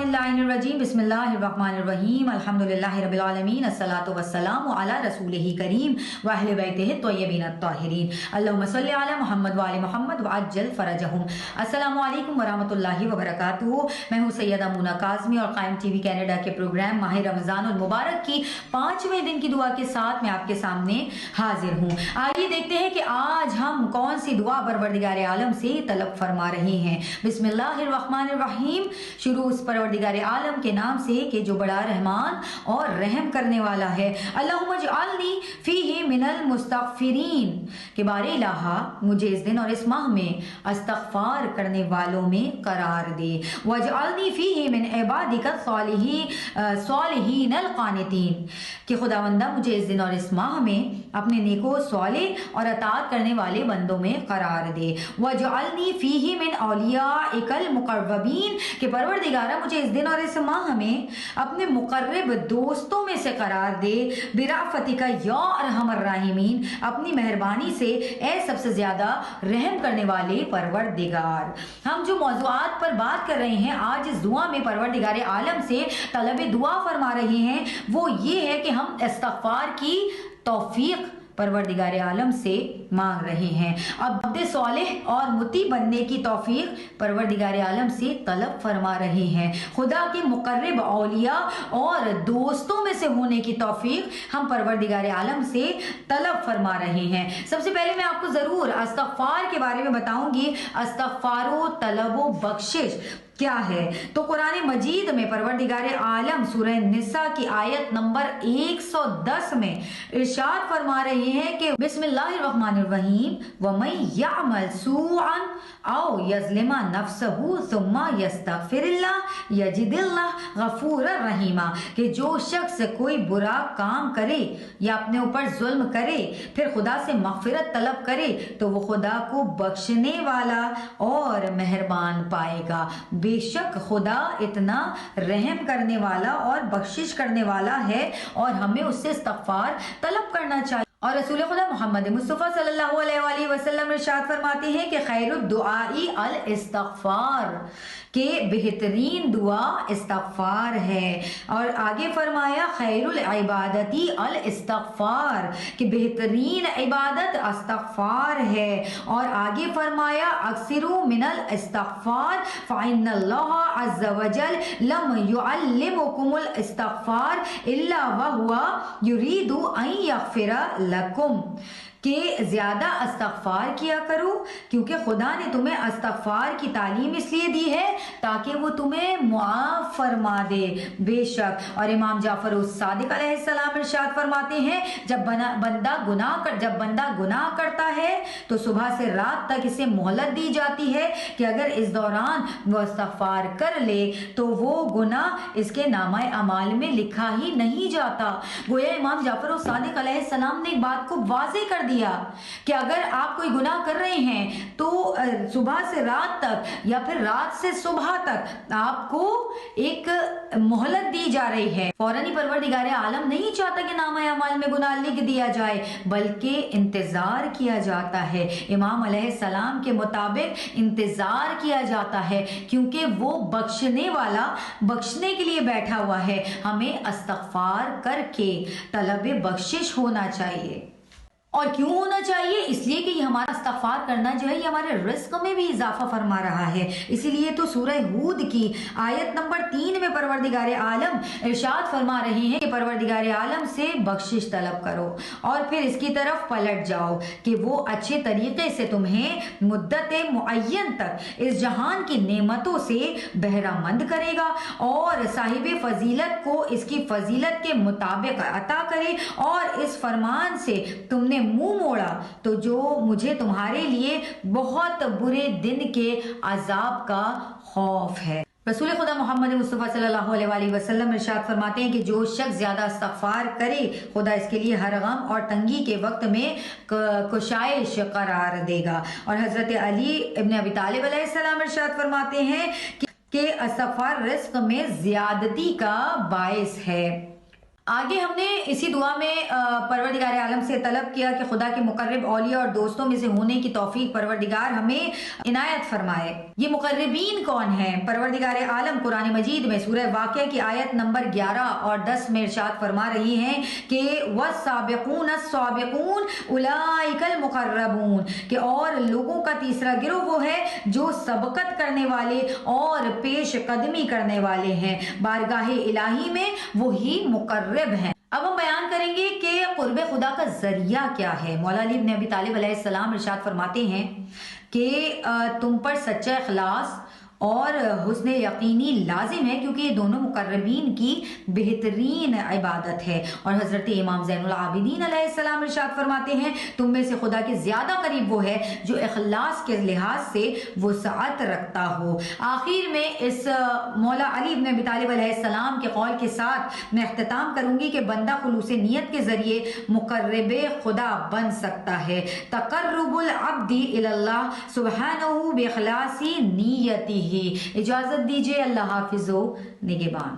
मिनश्शैतानिर्रजीम बिस्मिल्लाहिर्रहमानिर्रहीम अल्हम्दुलिल्लाहि रब्बिल आलमीन अस्सलातु वस्सलामु अला रसूलिही करीम व अहले बैतिही त्वय्यबीन अत्ताहिरीन अल्लाहुम्मा सल्लि अला मुहम्मद व आले मुहम्मद व अज्जल फरजहुम। अस्सलामु अलैकुम व रहमतुल्लाहि व बरकातुहू। मैं हूँ सैयदा मुना काज़मी और कायम टीवी कनाडा के प्रोग्राम माह रमज़ानुल मुबारक की 5वें दिन की दुआ के साथ मैं आपके सामने हाजिर हूँ। आइए देखते हैं कि आज हम कौन सी दुआ परवरदिगार आलम से तलब फरमा रहे हैं। बिस्मिल्लाहिर्रहमानिर्रहीम। शुरू उस परवरदिगार आलम के नाम से कि जो बड़ा रहमान और रहम करने वाला है। अल्लाहुम्मा जअलनी फीही मिनल मुस्तगफिरीन के बारे इलाहा मुझे इस दिन और इस माह में इस्तगफार करने वालों में करार दे। वजअलनी फीही मिन इबादिका सालिहीनल कानितीन कि खुदावंदा मुझे इस दिन और इस माह में अपने नेको स्वाले और अताअत करने वाले बंदों में करार दे। वजअलनी फीही मिन औलियाइकल मुकर्रबीन कि परवरदिगारा मुझे इस दिन और इस माह में अपने मुकर्रब दोस्तों में से करार दे। बिराफतिका या अरहमर राहिमीन अपनी मेहरबानी से ए सबसे ज्यादा रहम करने वाले परवरदिगार। हम जो मौज़ूआत पर बात कर रहे हैं आज इस दुआ में परवरदिगार आलम से तलब दुआ फरमा रहे हैं वो ये है कि हम इस्तगफार की तौफीक परवरदिगार आलम से मांग रहे हैं। अब अब्द सालेह और मुती बनने की तौफीक परवरदिगार आलम से तलब फरमा रहे हैं। खुदा के मुकर्रब औलिया और दोस्तों में से होने की तौफीक हम परवरदिगार आलम से तलब फरमा रहे हैं। सबसे पहले मैं आपको जरूर इस्तगफार के बारे में बताऊंगी। इस्तगफारो तलबो बख्शिश क्या है तो कुरान मजीद में परवरदिगार आलम सूरह निसा की आयत नंबर 110 में इरशाद फरमा रहे हैं कि बिस्मिल्लाहिर्रहमानिर्रहीम वमन यअमल सूअन औ यज़लिमा नफ्सहु सुम्मा यस्तगफिरिल्लाह यजिदिल्लाह गफूरर रहीमा कि जो शख्स कोई बुरा काम करे या अपने ऊपर जुल्म करे फिर खुदा से मगफिरत तलब करे तो वो खुदा को बख्शने वाला और मेहरबान पाएगा। बेशक खुदा इतना रहम करने वाला और बख्शिश करने वाला है और हमें उससे इस्तगफार तलब करना चाहिए। और रसूल खुदा मोहम्मद मुस्तफ़ा सल्लल्लाहु अलैहि वसल्लम इरशाद फरमाते हैं कि खैरुद दुआई अल इस्तगफार के बेहतरीन दुआ इस्तगफार है। और आगे फरमाया खैरुल इबादती अल इस्तगफार कि बेहतरीन इबादत इस्तगफार है। और आगे फरमाया अक्सिरू मिनल इस्तगफार फ़इन्नल्लाह अज़्ज़ वजल लम युअल्लिमुकुमुल इस्तगफार इल्ला वहुवा युरीदु अन यग़फ़िरा लकुम कि ज्यादा इस्तगफार किया करो क्योंकि खुदा ने तुम्हें इस्तगफार की तालीम इसलिए दी है ताकि वो तुम्हें मुआफ फरमा दे। बेशक और इमाम जाफर उस सादिक अलैहिस्सलाम इरशाद फरमाते हैं जब बंदा गुनाह करता है तो सुबह से रात तक इसे मोहलत दी जाती है कि अगर इस दौरान वो इस्तगफार कर ले तो वो गुनाह इसके नामाए अमाल में लिखा ही नहीं जाता। गोया इमाम जाफर उस सादिक अलैहिस्सलाम ने एक बात को वाज़ेह कर दिया कि अगर आप कोई गुनाह कर रहे हैं तो सुबह से रात तक या फिर रात से सुबह तक आपको एक मोहलत दी जा रही है। फौरन ही परवरदिगार आलम नहीं चाहता कि नामा अमाल में गुनाह लिख दिया जाए बल्कि इंतजार किया जाता है। इमाम अलैहिस्सलाम के मुताबिक इंतजार किया जाता है क्योंकि वो बख्शने वाला बख्शने के लिए बैठा हुआ है। हमें इस्तगफार करके तलब बख्शिश होना चाहिए। और क्यों होना चाहिए? इसलिए कि ये हमारा इस्तगफार करना जो है ये हमारे रिस्क में भी इजाफा फरमा रहा है। इसीलिए तो सूरह हूद की आयत नंबर 3 में परवरदिगार आलम इरशाद फरमा रहे हैं कि परवरदिगार आलम से बख्शिश तलब करो और फिर इसकी तरफ पलट जाओ कि वो अच्छे तरीके से तुम्हें मुद्दत मुअय्यन तक इस जहान की नेमतों से बहरामंद करेगा और साहिब फजीलत को इसकी फजीलत के मुताबिक अता करे। और इस फरमान से तुमने मुंह मोड़ा तो जो मुझे तुम्हारे लिए बहुत बुरे दिन के अजाब का खौफ है। रसूल खुदा मोहम्मद मुस्तफ़ा सल्लल्लाहु अलैहि वसल्लम इरशाद फरमाते हैं कि जो शख्स ज्यादा इस्तगफार करे खुदा इसके लिए हर गम और तंगी के वक्त में कुशाइश करार देगा। और हजरत अली इब्न अबी तालिब अलैहिस्सलाम इरशाद फरमाते हैं कि इस्तगफार रिस्क में ज्यादती का बायस है। آگے ہم نے اسی دعا میں پروردگار عالم سے طلب کیا کہ خدا کے مقرب اولیاء اور دوستوں میں سے ہونے کی توفیق پروردگار ہمیں عنایت فرمائے۔ یہ مقربین کون ہیں؟ پروردگار عالم قرآن مجید میں سورہ واقعہ کی آیت نمبر 11 اور 10 میں ارشاد فرما رہی ہیں کہ والسابقون السابقون اولئک المقربون، کہ اور لوگوں کا تیسرا گروہ وہ ہے جو سبقت کرنے والے اور پیش قدمی کرنے والے ہیں بارگاہ الہی میں، وہی مقرب ہیں۔ اب ہم بیان کریں گے کہ قرب خدا کا ذریعہ کیا ہے۔ مولا علی بن ابی طالب علیہ السلام ارشاد فرماتے ہیں کہ تم پر سچا اخلاص اور حسن یقینی لازم ہے، کیونکہ یہ دونوں مقربین کی بہترین عبادت ہے۔ اور حضرت امام زین العابدین علیہ السلام ارشاد فرماتے ہیں تم میں سے خدا کے زیادہ قریب وہ ہے جو اخلاص کے لحاظ سے وسعت رکھتا ہو۔ آخر میں اس مولا علی بن ابی طالب علیہ السلام کے قول کے ساتھ میں اختتام کروں گی کہ بندہ خلوص نیت کے ذریعے مقرب خدا بن سکتا ہے۔ تقرب العبد الی اللہ سبحانہ باخلاص نیتہ۔ اجازت دیجیے، اللہ حافظ و نگہبان۔